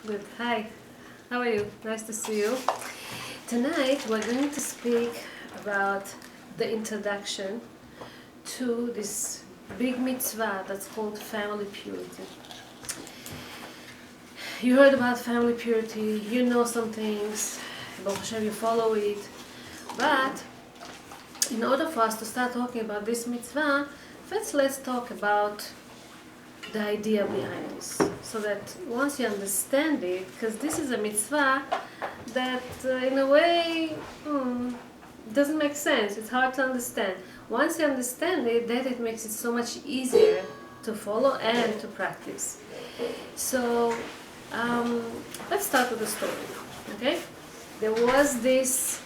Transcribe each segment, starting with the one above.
Good. Hi. How are you? Nice to see you. Tonight we're going to speak about the introduction to this big mitzvah that's called family purity. You heard about family purity, you know some things, Baruch Hashem, you follow it, but in order for us to start talking about this mitzvah, first let's talk about the idea behind this, so that once you understand it, because this is a mitzvah that in a way doesn't make sense, it's hard to understand. Once you understand it, then it makes it so much easier to follow and to practice. So let's start with the story, okay? There was this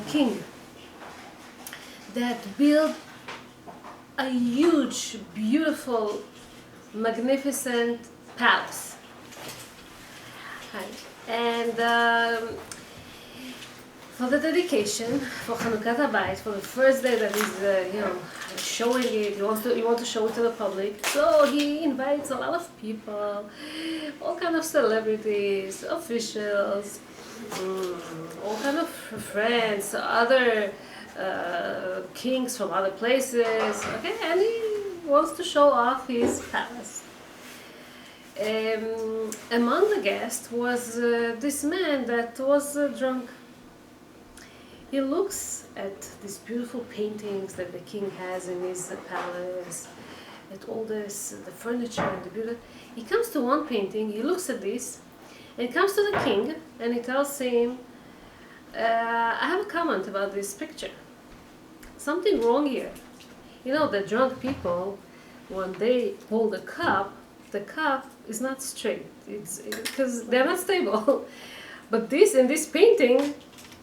king that built a huge, beautiful, magnificent palace. And for the dedication, for Chanukah Habayit, for the first day that he's showing it, he want to show it to the public. So he invites a lot of people, all kind of celebrities, officials, all kind of friends, other kings from other places. Okay, and he wants to show off his palace. Among the guests was this man that was drunk. He looks at these beautiful paintings that the king has in his palace, at all the furniture and the beauty. He comes to one painting, he looks at this, and he comes to the king and he tells him, I have a comment about this picture. Something wrong here. You know, the drunk people, when they hold a cup, the cup is not straight. It's because they're not stable. But in this painting,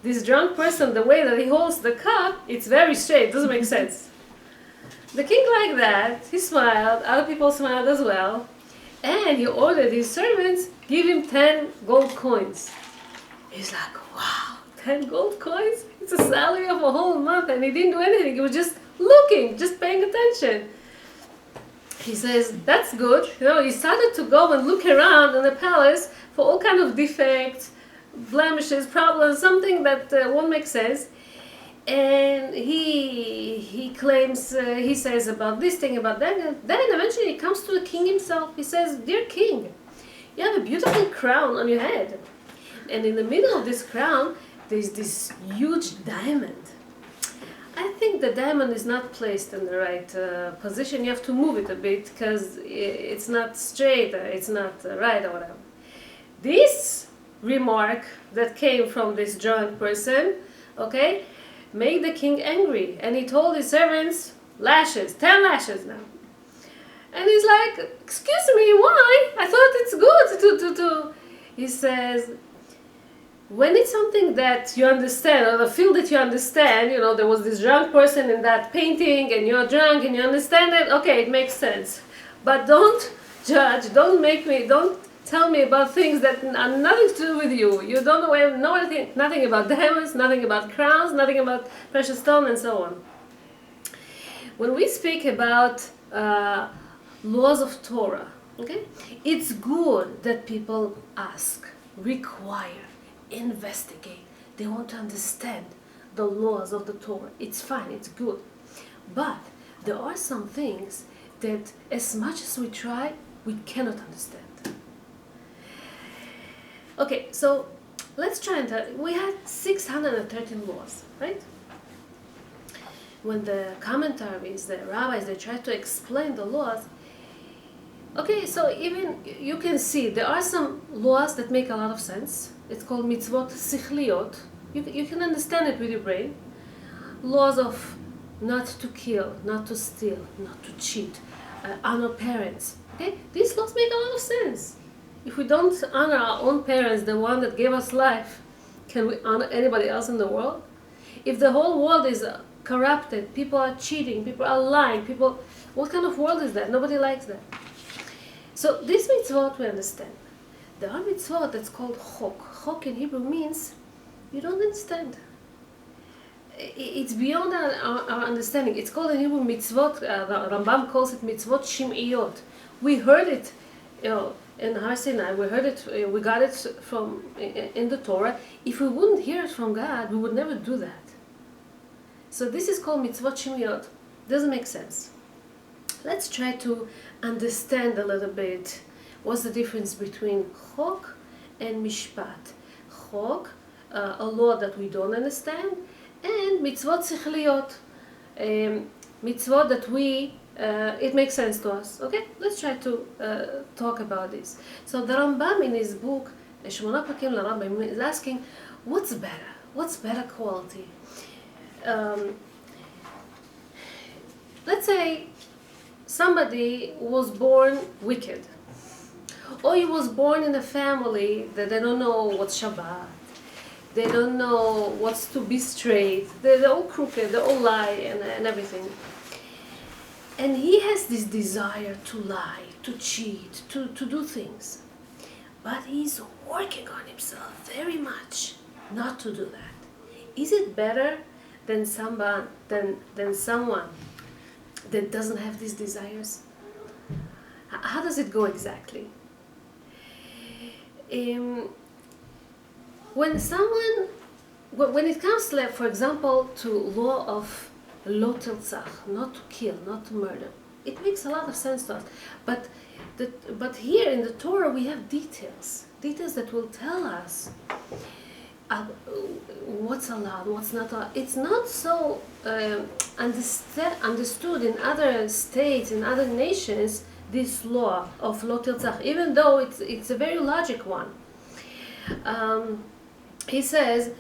this drunk person, the way that he holds the cup, it's very straight. It doesn't make sense. The king liked that. He smiled. Other people smiled as well. And he ordered his servants give him 10 gold coins. He's like, wow, 10 gold coins? It's a salary of a whole month. And he didn't do anything. He was just looking, just paying attention. He says, that's good. You know, he started to go and look around in the palace for all kind of defects, blemishes, problems, something that won't make sense. And he claims, he says about this thing, about that. And then eventually he comes to the king himself. He says, dear king, you have a beautiful crown on your head. And in the middle of this crown, there's this huge diamond. I think the diamond is not placed in the right position. You have to move it a bit because it's not straight, or it's not right or whatever. This remark that came from this drunk person, okay, made the king angry. And he told his servants, lashes, 10 lashes now. And he's like, excuse me, why? I thought it's good to. He says, when it's something that you understand, or the field that you understand, you know, there was this drunk person in that painting, and you're drunk and you understand it, okay, it makes sense. But don't judge, don't tell me about things that are nothing to do with you. You don't know anything, nothing about diamonds, nothing about crowns, nothing about precious stone, and so on. When we speak about laws of Torah, okay, it's good that people ask, require, investigate. They want to understand the laws of the Torah. It's fine, it's good. But there are some things that as much as we try, we cannot understand. Okay, so let's try and we had 613 laws, right? When the commentaries, the rabbis, they try to explain the laws. Okay, so even you can see there are some laws that make a lot of sense. It's called Mitzvot sichliot. You can understand it with your brain. Laws of not to kill, not to steal, not to cheat, honor parents. Okay, these laws make a lot of sense. If we don't honor our own parents, the one that gave us life, can we honor anybody else in the world? If the whole world is corrupted, people are cheating, people are lying, what kind of world is that? Nobody likes that. So this mitzvot we understand. There are mitzvot that's called chok. Chok in Hebrew means you don't understand. It's beyond our understanding. It's called in Hebrew mitzvot. The Rambam calls it mitzvot shim'iyot. We heard it, in Har Sinai. We heard it. We got it from in the Torah. If we wouldn't hear it from God, we would never do that. So this is called mitzvot shimiyot. Doesn't make sense. Let's try to understand a little bit what's the difference between chok and mishpat. Chok, a law that we don't understand, and mitzvot sichliyot, mitzvot that we it makes sense to us. Okay, let's try to talk about this. So the Rambam in his book Shmona Pakim LaRambam is asking, what's better? What's better quality? Let's say somebody was born wicked, or he was born in a family that they don't know what's Shabbat, they don't know what's to be straight, they're all crooked, they all lie and everything. And he has this desire to lie, to cheat, to do things. But he's working on himself very much not to do that. Is it better than someone that doesn't have these desires? How does it go exactly? When it comes, like, for example, to law of lo tirtzach, not to kill, not to murder, it makes a lot of sense to us. But here in the Torah we have details that will tell us what's allowed, what's not allowed. It's not so understood in other states, in other nations, this law of lo tirtzach, even though it's a very logic one. He says,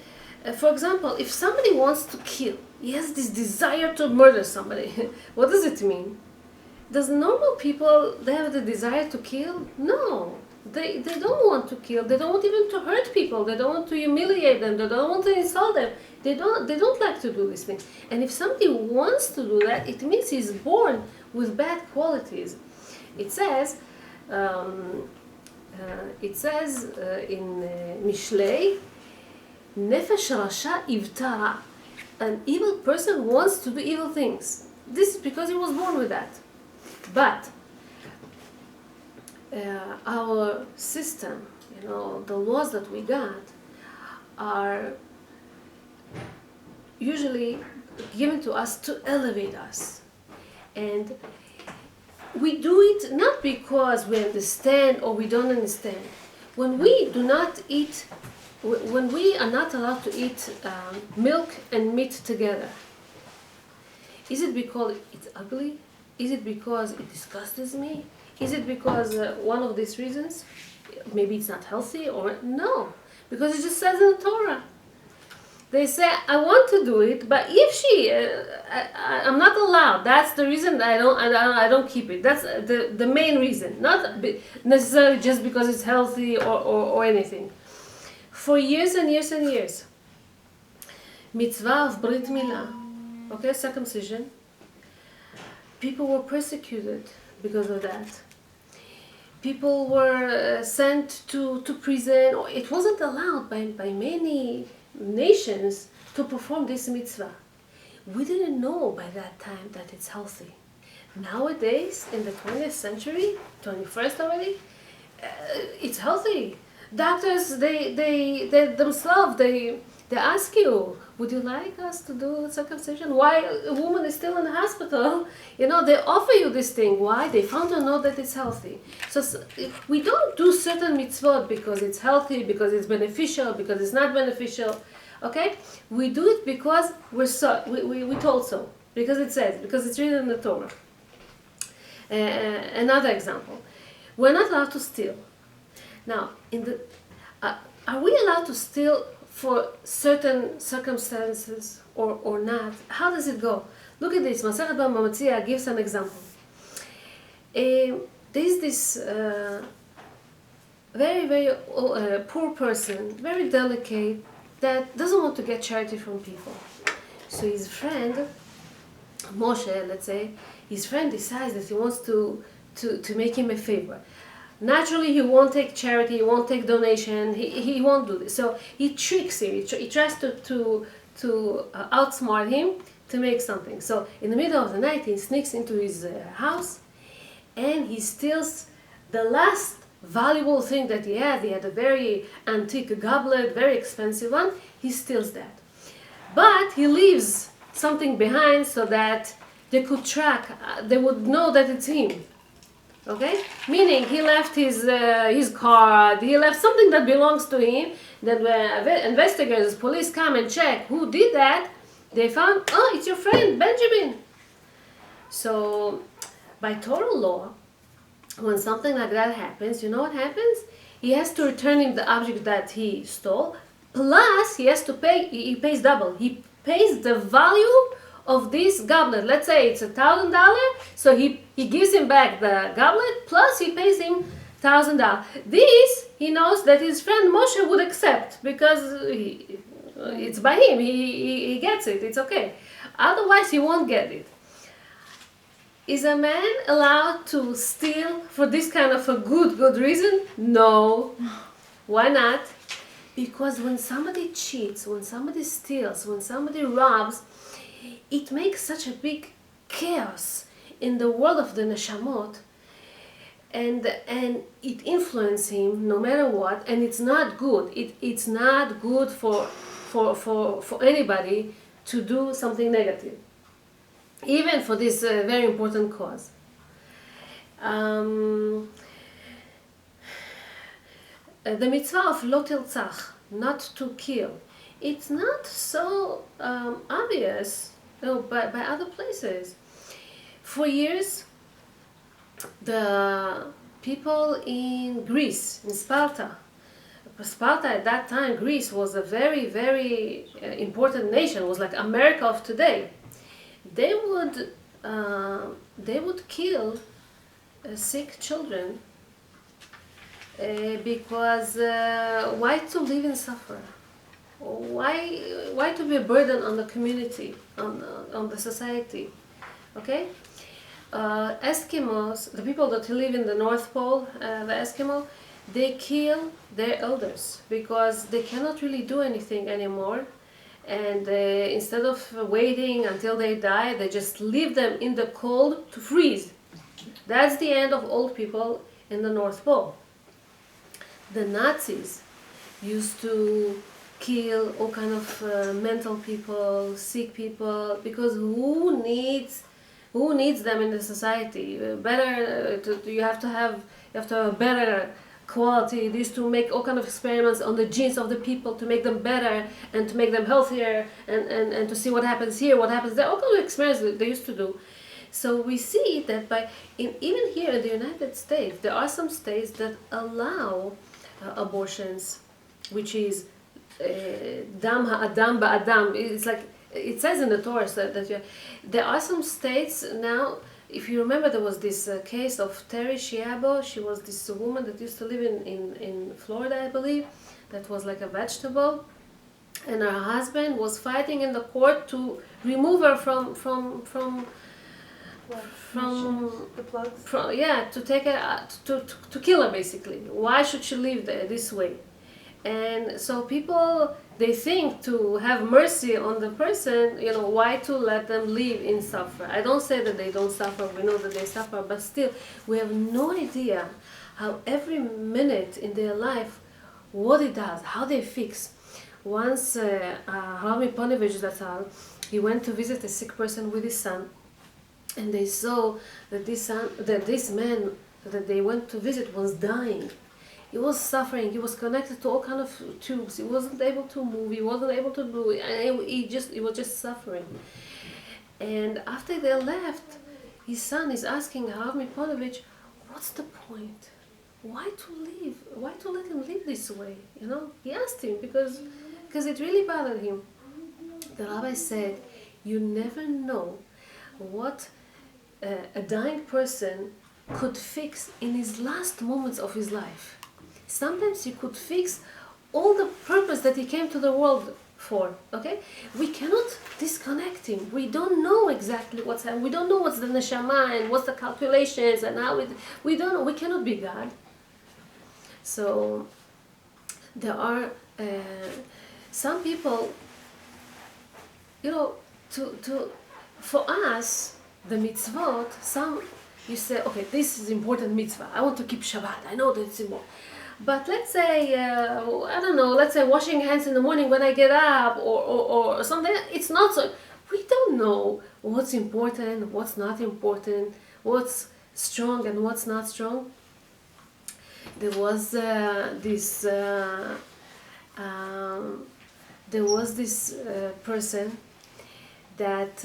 for example, if somebody wants to kill, he has this desire to murder somebody. What does it mean? Does normal people, they have the desire to kill? No. They don't want to kill. They don't want even to hurt people. They don't want to humiliate them. They don't want to insult them. They don't like to do these things. And if somebody wants to do that, it means he's born with bad qualities. It says in Mishlei, Nefesh Rasha Ivtara. An evil person wants to do evil things. This is because he was born with that. But our system, the laws that we got are usually given to us to elevate us. And we do it not because we understand or we don't understand. When we do not eat, when we are not allowed to eat milk and meat together, is it because it's ugly? Is it because it disgusts me? Is it because one of these reasons? Maybe it's not healthy, or no, because it just says in the Torah. They say, I want to do it, but if I'm not allowed. That's the reason that I don't keep it. That's the main reason, not necessarily just because it's healthy or anything. For years and years and years, mitzvah of Brit Milah, okay, circumcision, people were persecuted because of that. People were sent to prison. It wasn't allowed by many nations to perform this mitzvah. We didn't know by that time that it's healthy. Nowadays, in the 20th century, 21st already, it's healthy. Doctors, they themselves, they ask you, would you like us to do circumcision? Why a woman is still in the hospital? They offer you this thing. Why? They found out that it's healthy. So we don't do certain mitzvot because it's healthy, because it's beneficial, because it's not beneficial. Okay? We do it because we told so. Because it says, because it's written in the Torah. Another example. We're not allowed to steal. Now, are we allowed to steal for certain circumstances or not? How does it go? Look at this. Masechet Bava Metzia gives an example. There's this very, very poor person, very delicate, that doesn't want to get charity from people. So his friend, Moshe, let's say, his friend decides that he wants to make him a favor. Naturally, he won't take charity, he won't take donation, he won't do this. So he tricks him, he tries to outsmart him to make something. So in the middle of the night, he sneaks into his house and he steals the last valuable thing that he had a very antique goblet, very expensive one, he steals that. But he leaves something behind so that they could track, they would know that it's him. Okay? Meaning he left his card, he left something that belongs to him, that when investigators, police come and check who did that, they found, oh, it's your friend, Benjamin. So, by Torah law, when something like that happens, you know what happens? He has to return him the object that he stole, plus he has to pay, he pays double. He pays the value of this goblet. Let's say it's $1,000, so he gives him back the goblet, plus he pays him $1,000. This, he knows that his friend Moshe would accept, because it's by him, he gets it, it's okay. Otherwise he won't get it. Is a man allowed to steal for this kind of a good reason? No. Why not? Because when somebody cheats, when somebody steals, when somebody robs, it makes such a big chaos in the world of the neshamot, and it influences him no matter what, and it's not good. It's not good for anybody to do something negative, even for this very important cause. The mitzvah of lo tirtzach, not to kill, it's not so obvious, by other places. For years, the people in Greece, in Sparta at that time, Greece was a very, very important nation. It was like America of today. They would kill sick children because why to live and suffer? Why to be a burden on the community, on the society? Okay? Eskimos, the people that live in the North Pole, the Eskimo, they kill their elders because they cannot really do anything anymore. And instead of waiting until they die, they just leave them in the cold to freeze. That's the end of old people in the North Pole. The Nazis used to kill all kind of mental people, sick people, because who needs them in the society? You have to have a better quality. They used to make all kind of experiments on the genes of the people to make them better and to make them healthier and to see what happens here, what happens there. All kind of experiments that they used to do. So we see that even here in the United States, there are some states that allow abortions, which is dam ha'adam ba'adam. It's like it says in the Torah that there are some states now. If you remember, there was this case of Terry Shiabo. She was this woman that used to live in Florida, I believe, that was like a vegetable, and her husband was fighting in the court to remove her from the plugs. To take her to kill her basically. Why should she live this way? And so people, they think to have mercy on the person, why to let them live in suffer. I don't say that they don't suffer, we know that they suffer, but still, we have no idea how every minute in their life, what it does, how they fix. Once, Rabbanit Batia Yehoshua, he went to visit a sick person with his son, and they saw that this man that they went to visit was dying. He was suffering. He was connected to all kind of tubes. He wasn't able to move. He wasn't able to do it. And he was just suffering. And after they left, his son is asking Rabbanit Batia, what's the point? Why to live? Why to let him live this way? He asked him because it really bothered him. The rabbi said, you never know what a dying person could fix in his last moments of his life. Sometimes he could fix all the purpose that he came to the world for, okay? We cannot disconnect him. We don't know exactly what's happening. We don't know what's the neshama and what's the calculations and how we don't know. We cannot be God. So there are some people, for us, the mitzvot, you say, okay, this is important mitzvah. I want to keep Shabbat. I know that it's important. But let's say, I don't know, let's say washing hands in the morning when I get up or something, it's not so. We don't know what's important, what's not important, what's strong and what's not strong. There was this person that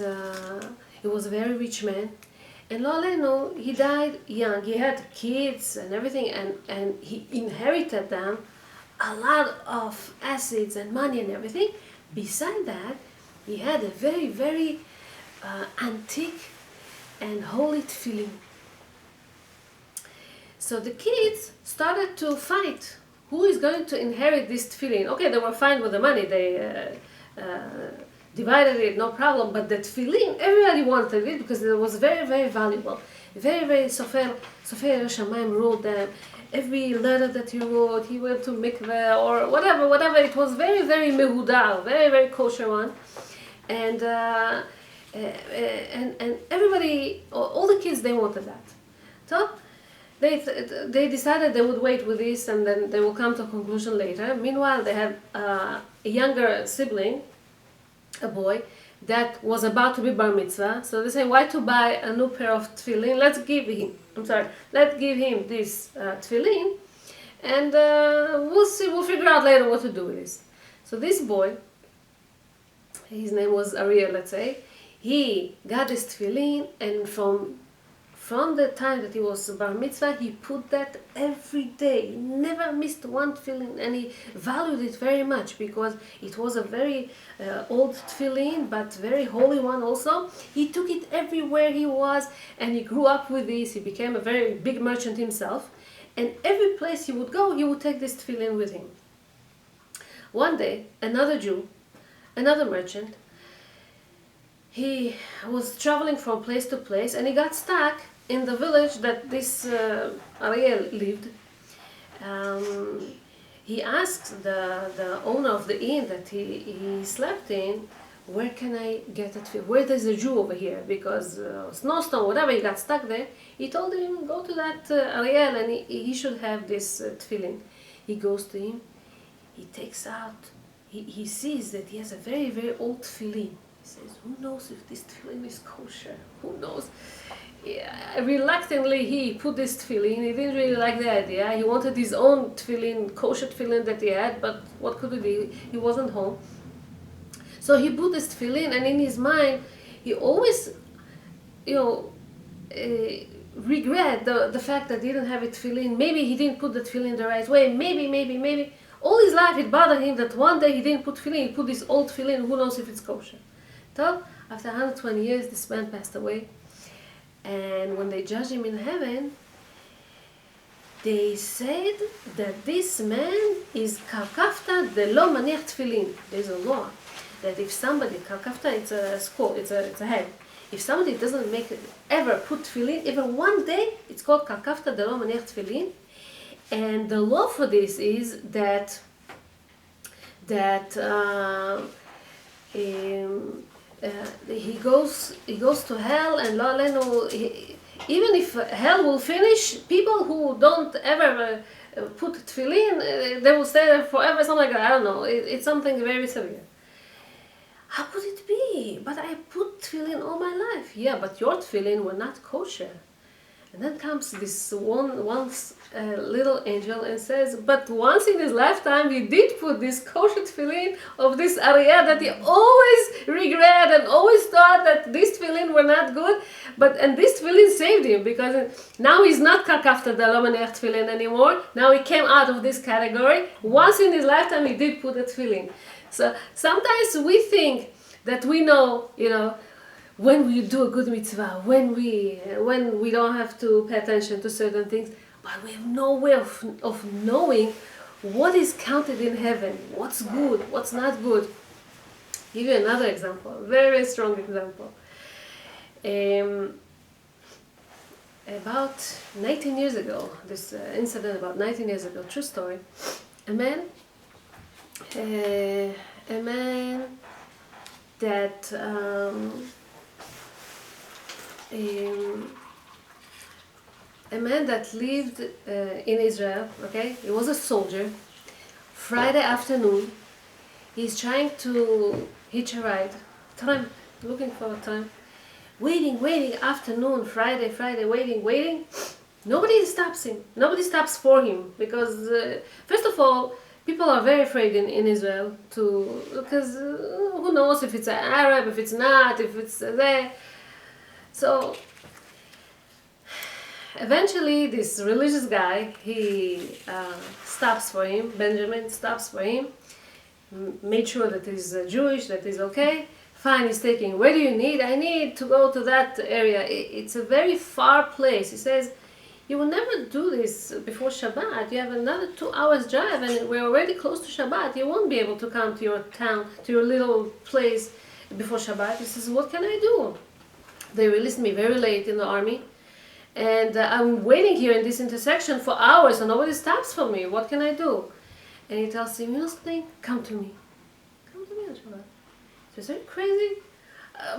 he was a very rich man, and lo alenu, he died young. He had kids and everything, and he inherited them a lot of assets and money and everything. Beside that, he had a very, very antique and holy tefillin. So the kids started to fight. Who is going to inherit this tefillin? Okay, they were fine with the money. They divided it, no problem. But the tefillin, everybody wanted it because it was very, very valuable. Very, very, Sofer Shamayim wrote them. Every letter that he wrote, he went to mikveh or whatever. It was very, very mehudar, very, very kosher one. And everybody, all the kids, they wanted that. So they decided they would wait with this and then they will come to a conclusion later. Meanwhile, they had a younger sibling, a boy, that was about to be bar mitzvah. So they say, why to buy a new pair of tefillin? Let's give him this tefillin, and we'll figure out later what to do with this. So this boy, his name was Ariel, let's say, he got this tefillin, and from the time that he was bar mitzvah, he put that every day. He never missed one tefillin, and he valued it very much because it was a very old tefillin, but very holy one also. He took it everywhere he was, and he grew up with this. He became a very big merchant himself, and every place he would go, he would take this tefillin with him. One day, another Jew, another merchant, he was traveling from place to place, and he got stuck in the village that this Ariel lived. He asked the owner of the inn that he slept in, where can I get it? Where there's a Jew over here? Because snowstorm, whatever, he got stuck there. He told him, go to that Ariel and he should have this tefillin. He goes to him, he takes out, he sees that he has a very, very old tefillin. He says, who knows if this tefillin is kosher? Who knows? Yeah, reluctantly he put this tefillin. He didn't really like the idea. He wanted his own tefillin, kosher tefillin that he had, but what could he do? He wasn't home. So he put this tefillin, and in his mind, he always, regret the fact that he didn't have a tefillin. Maybe he didn't put the tefillin the right way. Maybe. All his life it bothered him that one day he didn't put tefillin. He put this old tefillin. Who knows if it's kosher? So after 120 years, this man passed away. And when they judged him in heaven, they said that this man is karkafta delo maniach tefillin. There's a law that if somebody, karkafta, it's a skull, it's a head. If somebody doesn't ever put tefillin, even one day, it's called karkafta delo maniach tefillin. And the law for this is that he goes to hell, and lo alenu, even if hell will finish, people who don't ever put tefillin, they will stay there forever, something like that. I don't know. It's something very severe. How could it be? But I put tefillin all my life. Yeah, but your tefillin were not kosher. And then comes this one little angel and says, but once in his lifetime he did put this kosher tefillin of this Ariel that he always regretted and always thought that these tefillin were not good. And this tefillin saved him, because now he's not karkafta delo maniach tefillin anymore. Now he came out of this category. Once in his lifetime he did put a tefillin. So sometimes we think that we know, when we do a good mitzvah, when we don't have to pay attention to certain things, but we have no way of knowing what is counted in heaven, what's good, what's not good. I'll give you another example, a very, very strong example. About 19 years ago, this incident about 19 years ago, true story, a man that a man that lived in Israel, okay? He was a soldier. Friday afternoon, he's trying to hitch a ride. Time, looking for a time. Waiting, afternoon, Friday, waiting. Nobody stops him. Nobody stops for him. Because, first of all, people are very afraid in Israel because who knows if it's an Arab, if it's not, if it's there. So, eventually, this religious guy, he stops for him. Benjamin stops for him. Made sure that he's Jewish, that he's okay. Fine, he's taking, where do you need? I need to go to that area. It's a very far place. He says, you will never do this before Shabbat. You have another 2 hours drive and we're already close to Shabbat. You won't be able to come to your town, to your little place before Shabbat. He says, what can I do? They released me very late in the army. And I'm waiting here in this intersection for hours and nobody stops for me. What can I do? And he tells him, you know something? Come to me. Come to me on Shabbat. He says, are you crazy?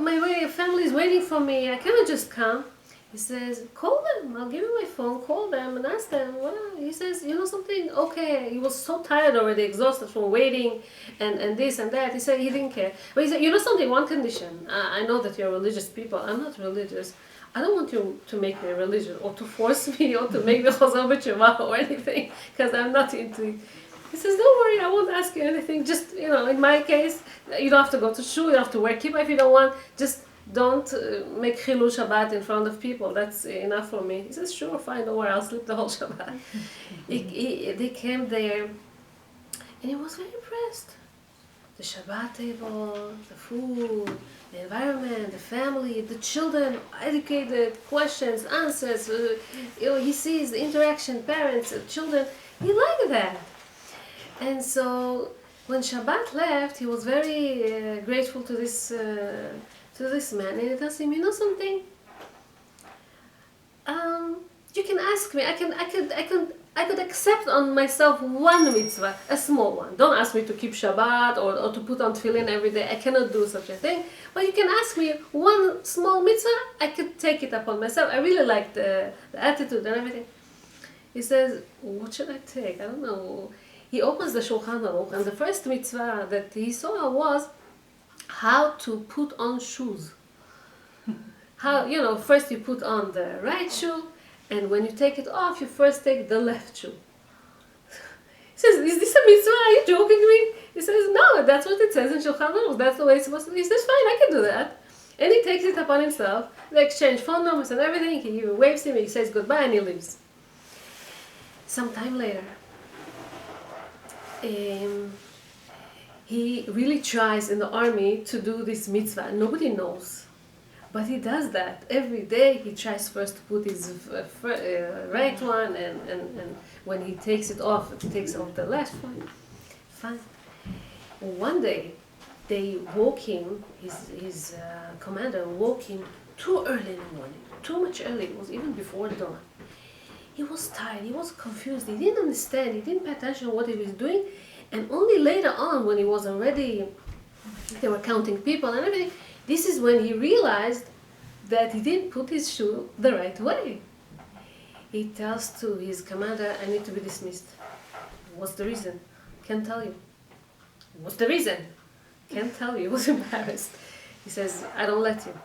My family is waiting for me. I cannot just come. He says, call them. I'll give you my phone. Call them and ask them. What? He says, you know something? Okay. He was so tired already, exhausted from waiting and this and that. He said he didn't care. But he said, you know something? One condition. I know that you're religious people. I'm not religious. I don't want you to make me religious or to force me or to make me chazar b'tshuva or anything because I'm not into it. He says, don't worry, I won't ask you anything. Just, in my case, you don't have to go to shul, you don't have to wear kippah if you don't want. Just don't make chilul Shabbat in front of people. That's enough for me. He says, sure, fine, don't worry, I'll sleep the whole Shabbat. They came there, and he was very impressed. The Shabbat table, the food, the environment, the family, the children, educated, questions, answers. He sees the interaction, parents, children. He liked that. And so when Shabbat left, he was very grateful to this man, and he tells him, you know something? You can ask me. I could accept on myself one mitzvah, a small one. Don't ask me to keep Shabbat or to put on tefillin every day. I cannot do such a thing. But you can ask me one small mitzvah. I could take it upon myself. I really like the attitude and everything. He says, what should I take? I don't know. He opens the Shulchan Aruch, and the first mitzvah that he saw was how to put on shoes. How, first you put on the right shoe, and when you take it off, you first take the left shoe. He says, is this a mitzvah? Are you joking me? He says, no, that's what it says in Shulchan Aruch. That's the way it's supposed to be. He says, fine, I can do that. And he takes it upon himself. They exchange phone numbers and everything. He waves him, he says goodbye, and he leaves. Some time later, he really tries in the army to do this mitzvah. Nobody knows. But he does that. Every day he tries first to put his right one, and when he takes it off, he takes off the left one. Fine. One day, they woke him, his commander woke him too early in the morning. Too much early. It was even before dawn. He was tired, he was confused, he didn't understand, he didn't pay attention to what he was doing. And only later on, when he was already, they were counting people and everything, this is when he realized that he didn't put his shoe the right way. He tells to his commander, I need to be dismissed. What's the reason? Can't tell you. What's the reason? Can't tell you. He was embarrassed. He says, I don't let you.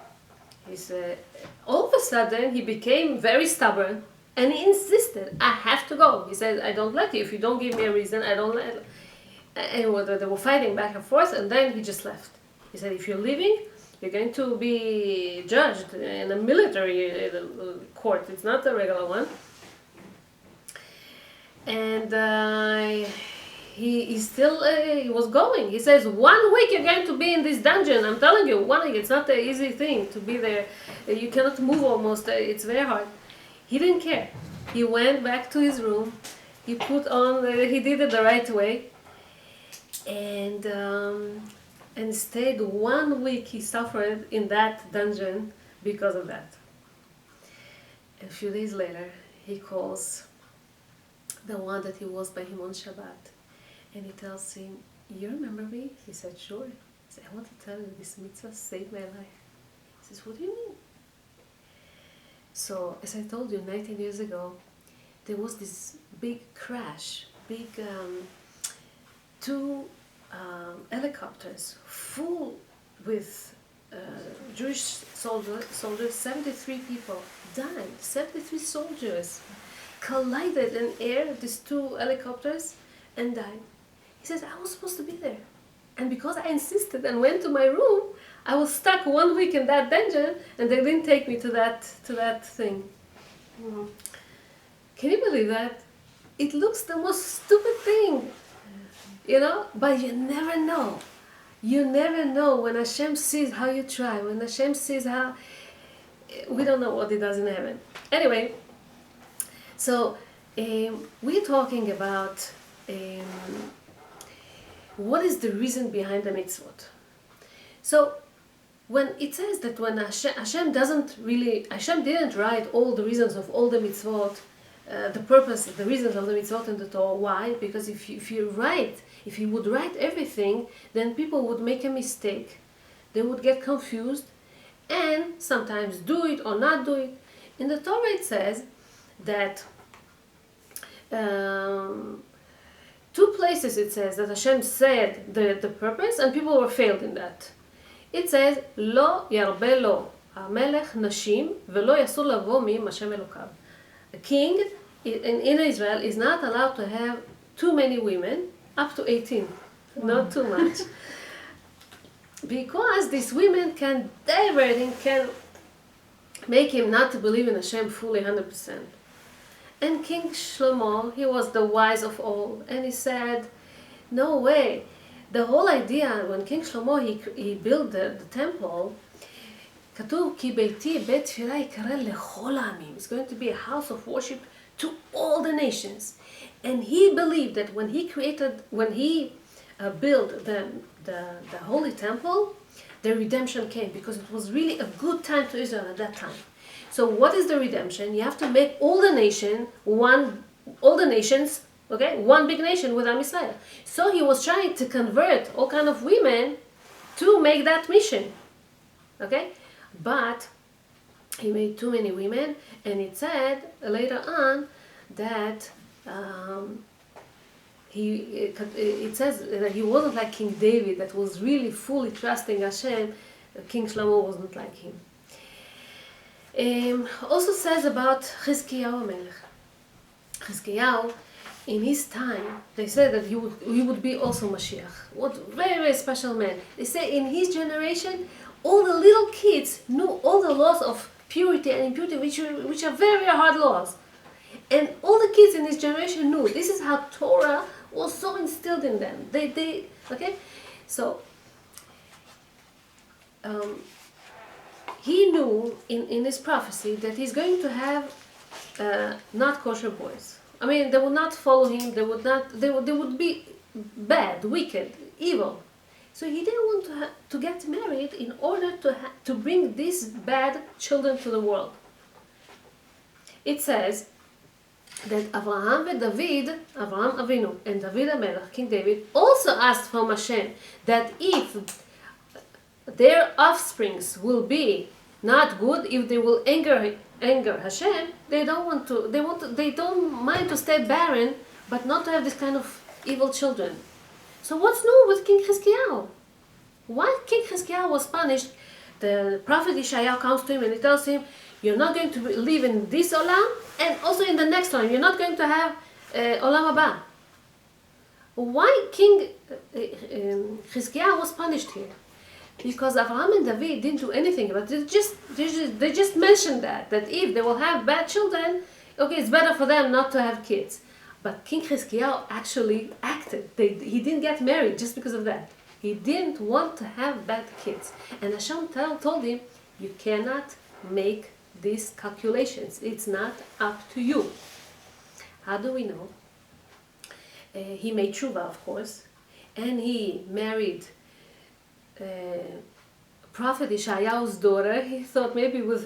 He said, all of a sudden, he became very stubborn. And he insisted, I have to go. He said, I don't let you. If you don't give me a reason, I don't let you. And they were fighting back and forth, and then he just left. He said, if you're leaving, you're going to be judged in a military court. It's not a regular one. And he was going. He says, 1 week you're going to be in this dungeon. I'm telling you, 1 week. It's not an easy thing to be there. You cannot move almost. It's very hard. He didn't care. He went back to his room. He put on, he did it the right way. And stayed 1 week. He suffered in that dungeon because of that. A few days later, he calls the one that he was by him on Shabbat. And he tells him, you remember me? He said, sure. He said, I want to tell you, this mitzvah saved my life. He says, what do you mean? So, as I told you, 19 years ago, there was this big crash, two helicopters full with Jewish soldiers, 73 people died, 73 soldiers collided in air, these two helicopters, and died. He says, I was supposed to be there. And because I insisted and went to my room, I was stuck 1 week in that dungeon, and they didn't take me to that thing. Mm. Can you believe that? It looks the most stupid thing, but you never know. You never know when Hashem sees how you try, when Hashem sees how... We don't know what He does in heaven. Anyway, so we're talking about what is the reason behind the mitzvot. So when it says that when Hashem didn't write all the reasons of all the mitzvot, the purpose, the reasons of the mitzvot in the Torah. Why? Because if you would write everything, then people would make a mistake. They would get confused and sometimes do it or not do it. In the Torah it says that two places it says that Hashem said the purpose and people were failed in that. It says, Lo yarbe lo hamelech nashim velo yasur lavo mi Hashem elokav. A king in Israel is not allowed to have too many women, up to 18, not too much. Because these women can divert him, can make him not to believe in Hashem fully 100%. And King Shlomo, he was the wise of all, and he said, no way. The whole idea, when King Shlomo, he built the temple, כתוב, כי ביתי בית תפילה יקרא לכל העמים. It's going to be a house of worship to all the nations. And he believed that when he built the holy temple, the redemption came, because it was really a good time to Israel at that time. So what is the redemption? You have to make all the nations, one big nation with Am Yisrael. So he was trying to convert all kind of women to make that mission. Okay? But he made too many women, and it said later on that it says that he wasn't like King David, that was really fully trusting Hashem. King Shlomo wasn't like him. Also says about Chizkiyahu Melech. Chizkiyahu, in his time, they said that he would be also Mashiach. What very, very special man. They say in his generation, all the little kids knew all the laws of purity and impurity, which are very, very hard laws. And all the kids in his generation knew. This is how Torah was so instilled in them. Okay? So, he knew in his prophecy that he's going to have not kosher boys. I mean, they would not follow him. They would be bad, wicked, evil. So he didn't want to get married in order to bring these bad children to the world. It says that Avraham Avinu and David HaMelech, King David, also asked from Hashem that if their offsprings will be not good, if they will anger Hashem, they don't mind to stay barren, but not to have this kind of evil children. So what's new with King Chizkiyahu? Why King Chizkiyahu was punished? The prophet Yeshayahu comes to him and he tells him, you're not going to live in this olam, and also in the next one, you're not going to have olam haba. Why King Chizkiyahu was punished here? Because Avraham and David didn't do anything about it. They just mentioned that if they will have bad children, okay, it's better for them not to have kids. But King Chizkiyahu actually acted. He didn't get married just because of that. He didn't want to have bad kids. And Hashem told him, you cannot make these calculations. It's not up to you. How do we know? He made tshuva, of course, and he married Prophet Yeshayahu's daughter. He thought maybe with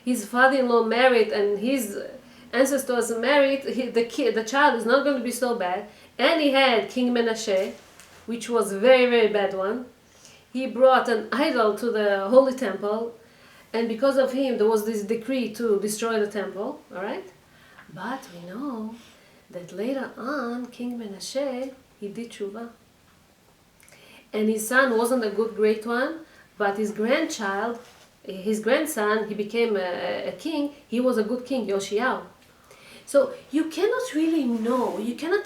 his father-in-law married and his ancestors married, the child is not going to be so bad. And he had King Menashe, which was a very, very bad one. He brought an idol to the holy temple, and because of him there was this decree to destroy the temple, all right? But we know that later on, King Menashe, he did tshuva. And his son wasn't a good great one, but his grandson, he became a king. He was a good king, Yoshiyahu. So you cannot really know, you cannot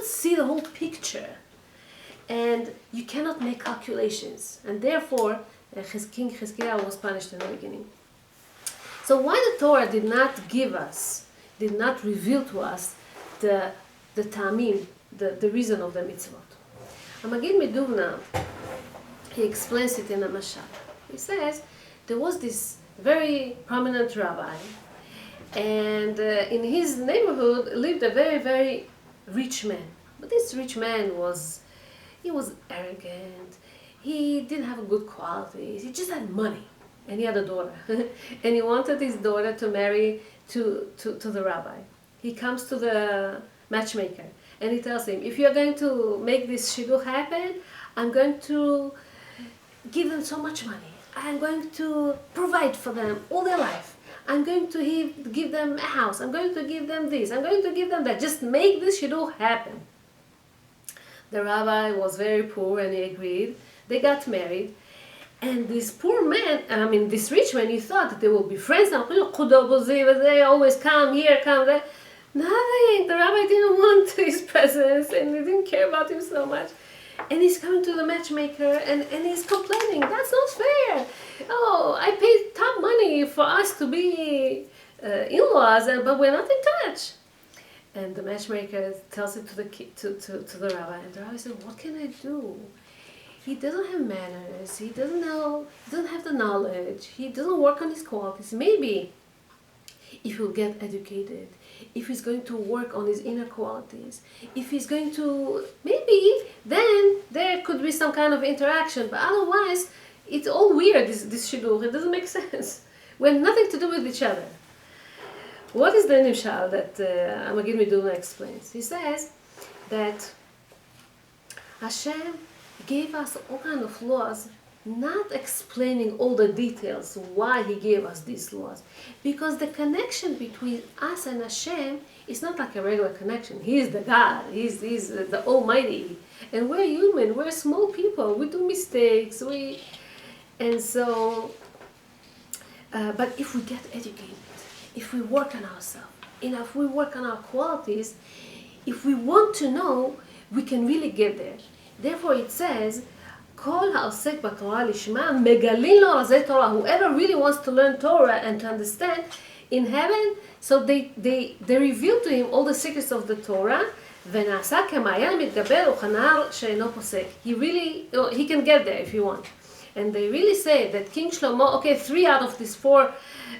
see the whole picture, and you cannot make calculations. And therefore, King Chizkiyahu was punished in the beginning. So why the Torah did not reveal to us the ta'amim, the reason of the mitzvot? Amagid Meduvna, he explains it in a mashal. He says, there was this very prominent rabbi, and in his neighborhood lived a very, very rich man. But this rich man was arrogant, he didn't have good qualities, he just had money, and he had a daughter. And he wanted his daughter to marry to the rabbi. He comes to the matchmaker, and he tells him, if you're going to make this shiur happen, I'm going to give them so much money. I'm going to provide for them all their life. I'm going to give them a house. I'm going to give them this. I'm going to give them that. Just make this shiur happen. The rabbi was very poor and he agreed. They got married. And this poor man, this rich man, he thought that they will be friends now. They always come here, come there. Nothing. The rabbi didn't want his presence and he didn't care about him so much. And he's coming to the matchmaker and he's complaining, that's not fair. Oh, I paid top money for us to be in-laws, but we're not in touch. And the matchmaker tells it to the rabbi, and the rabbi said, what can I do? He doesn't have manners, he doesn't have the knowledge, he doesn't work on his qualities. Maybe if he'll get educated, if he's going to work on his inner qualities, if he's going to, maybe then there could be some kind of interaction, but otherwise it's all weird, this shiur. It doesn't make sense. We have nothing to do with each other. What is the nimshal that Amagid Meduvna explains? He says that Hashem gave us all kind of laws, not explaining all the details why he gave us these laws, because the connection between us and Hashem is not like a regular connection. He is the God, he's the Almighty, and we're human, we're small people, we do mistakes, but if we get educated, if we work on ourselves, if we work on our qualities, if we want to know, we can really get there. Therefore it says, Kol ha'osek b'Torah lishma megalin lo razei Torah. Whoever really wants to learn Torah and to understand in heaven, so they reveal to him all the secrets of the Torah. V'na'asa k'ma'ayan mitgaber u'chanahar she'eino posek. He can get there if he wants. And they really say that King Shlomo, 3 out of these 4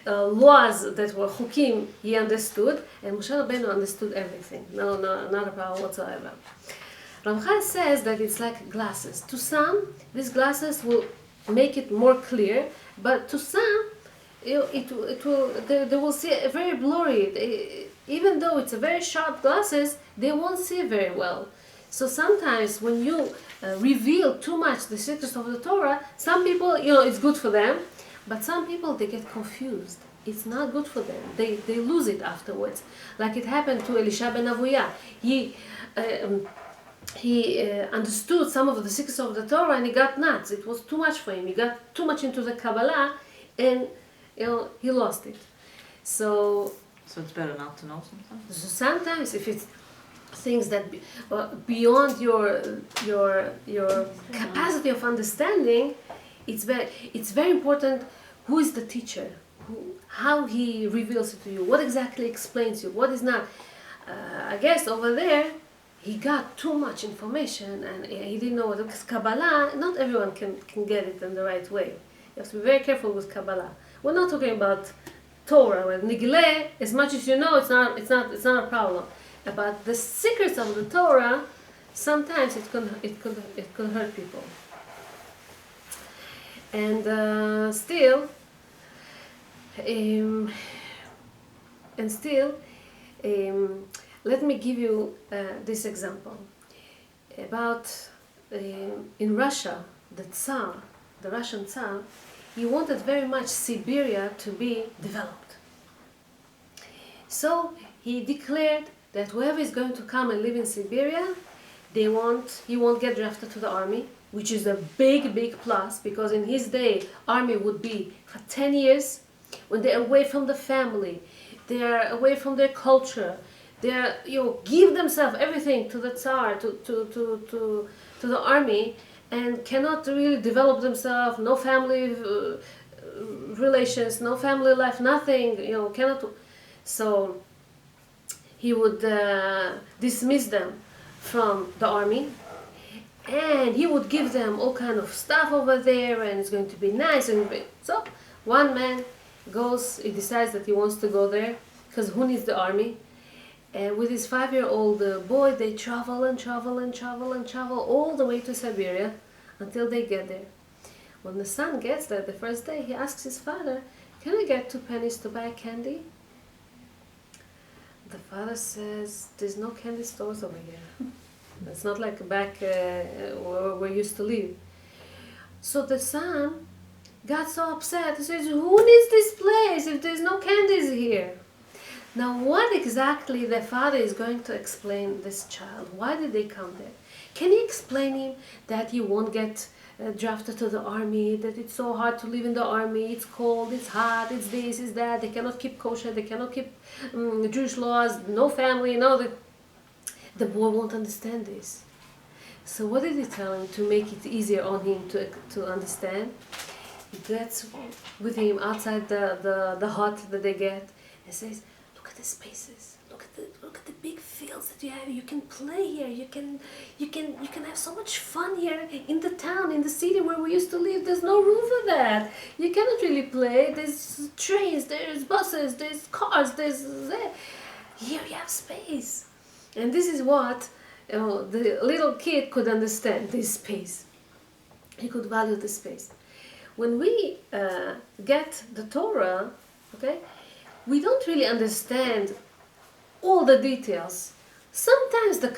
laws that were chukim, he understood, and Moshe Rabbeinu understood everything. No, not a problem whatsoever. Ramchal says that it's like glasses. To some, these glasses will make it more clear, but to some, they will see it very blurry. Even though it's a very sharp glasses, they won't see very well. So sometimes when you reveal too much the secrets of the Torah, some people, it's good for them, but some people, they get confused. It's not good for them. They lose it afterwards. Like it happened to Elisha ben Avuya. He understood some of the secrets of the Torah and he got nuts. It was too much for him. He got too much into the Kabbalah and he lost it. So it's better not to know sometimes? So sometimes if it's things that beyond your capacity of understanding, it's very important who is the teacher, how he reveals it to you, what exactly explains you, what is not. I guess over there he got too much information and he didn't know what, because Kabbalah, not everyone can get it in the right way. You have to be very careful with Kabbalah. We're not talking about Torah, where Nigileh, as much as you know, it's not a problem. About the secrets of the Torah, sometimes it could hurt people. And still, let me give you this example. About in Russia, the Russian Tsar, he wanted very much Siberia to be developed. So he declared that whoever is going to come and live in Siberia, he won't get drafted to the army, which is a big plus, because in his day, army would be for 10 years, when they're away from the family, they're away from their culture, they're, give themselves everything to the Tsar, to the army, and cannot really develop themselves, no family relations, no family life, nothing, cannot. So he would dismiss them from the army, and he would give them all kind of stuff over there, and it's going to be nice. So one man goes, he decides that he wants to go there, because who needs the army? And with his 5-year-old boy, they travel all the way to Siberia until they get there. When the son gets there the first day, he asks his father, "Can I get 2 pennies to buy candy?" The father says, "There's no candy stores over here. It's not like back where we used to live." So the son got so upset. He says, "Who needs this place if there's no candies here?" Now, what exactly the father is going to explain this child? Why did they come there? Can he explain him that he won't get drafted to the army, that it's so hard to live in the army, it's cold, it's hot, it's this, it's that, they cannot keep kosher, they cannot keep Jewish laws, no family, the boy won't understand this. So what did he tell him to make it easier on him to understand? He gets with him outside the hut that they get and says, "Look at the spaces. Look at the big fields that you have. You can play here. You can have so much fun here in the town, in the city where we used to live. There's no room for that. You cannot really play. There's trains, there's buses, there's cars, here you have space." And this is what the little kid could understand, this space. He could value the space. When we get the Torah, okay, we don't really understand all the details. Sometimes the